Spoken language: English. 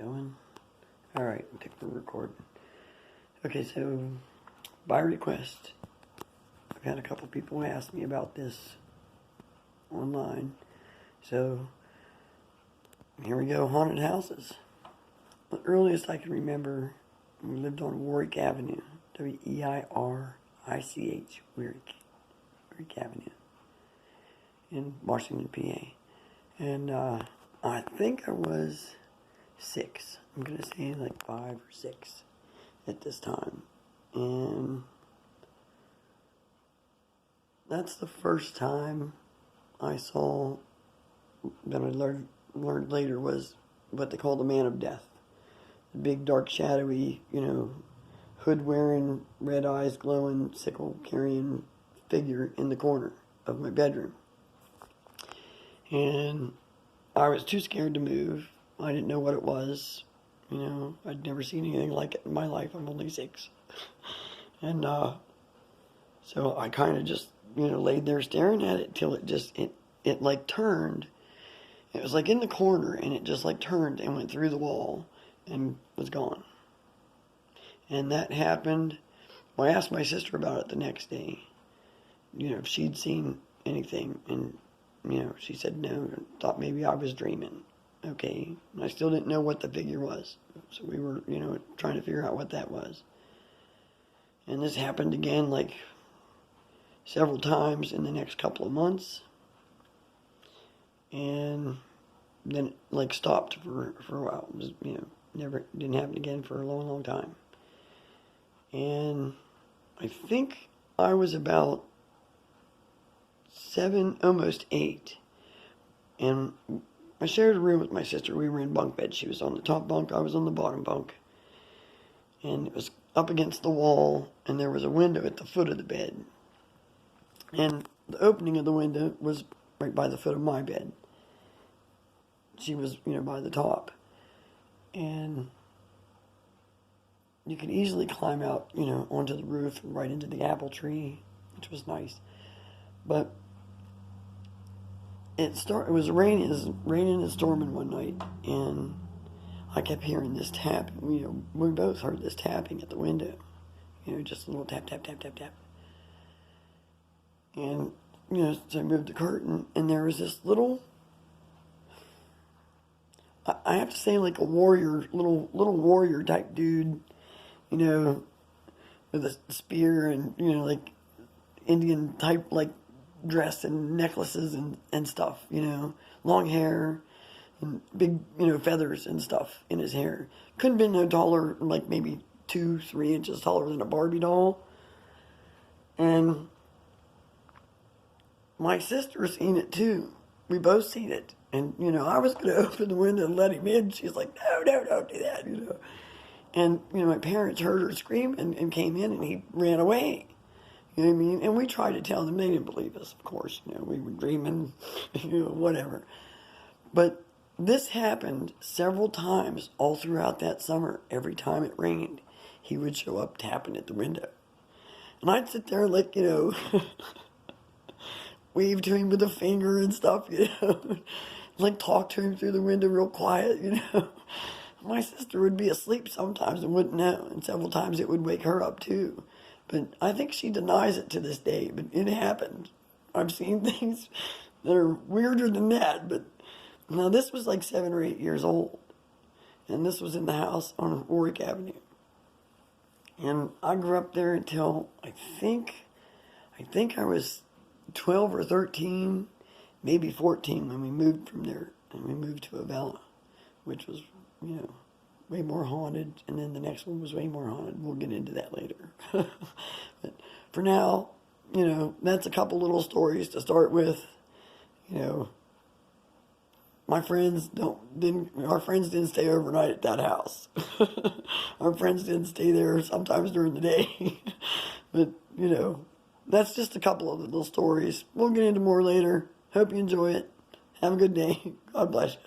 Going? Alright, take the record. Okay, so by request, I've had a couple people ask me about this online. So here we go, haunted houses. The earliest I can remember, we lived on Warwick Avenue, W-E-I-R-I-C-H, Warwick Avenue, in Washington, PA. And I think I was 6. I'm going to say like 5 or 6 at this time. And that's the first time I saw, that I learned later, was what they call the Man of Death. The big, dark, shadowy, hood-wearing, red eyes glowing, sickle-carrying figure in the corner of my bedroom. And I was too scared to move. I didn't know what it was. I'd never seen anything like it in my life. I'm only 6. And so I kind of just, laid there staring at it till it like turned. It was like in the corner, and it just like turned and went through the wall and was gone. And that happened. Well, I asked my sister about it the next day, if she'd seen anything, and she said no, thought maybe I was dreaming. Okay, I still didn't know what the figure was, so we were, trying to figure out what that was. And this happened again, like, several times in the next couple of months, and then it, like, stopped for a while. It was, never, didn't happen again for a long, long time. And I think I was about 7, almost 8, and I shared a room with my sister. We were in bunk beds. She was on the top bunk, I was on the bottom bunk. And it was up against the wall, and there was a window at the foot of the bed. And the opening of the window was right by the foot of my bed. She was, by the top. And you could easily climb out, onto the roof and right into the apple tree, which was nice. But it was raining and storming one night, and I kept hearing this tap. We both heard this tapping at the window. Just a little tap, tap, tap, tap, tap. And, so I moved the curtain, and there was this little, I have to say, like a warrior, little warrior type dude, with a spear and, like Indian type, like, dress and necklaces and stuff, long hair and big, feathers and stuff in his hair. Couldn't have been no taller, like maybe 2-3 inches taller than a Barbie doll. And my sister seen it too. We both seen it. And, I was going to open the window and let him in. She's like, no, don't do that, And, my parents heard her scream and came in, and he ran away. You know what I mean? And we tried to tell them. They didn't believe us, of course. We were dreaming, whatever. But this happened several times all throughout that summer. Every time it rained, he would show up tapping at the window. And I'd sit there like, wave to him with a finger and stuff, like talk to him through the window real quiet, My sister would be asleep sometimes and wouldn't know. And several times it would wake her up too. But I think she denies it to this day, but it happened. I've seen things that are weirder than that, but now this was like 7 or 8 years old. And this was in the house on Warwick Avenue. And I grew up there until I think I was 12 or 13, maybe 14 when we moved from there. And we moved to Avella, which was, way more haunted, and then the next one was way more haunted. We'll get into that later. But for now, that's a couple little stories to start with. Our friends didn't stay overnight at that house. Our friends didn't stay there sometimes during the day. But, that's just a couple of little stories. We'll get into more later. Hope you enjoy it. Have a good day. God bless you.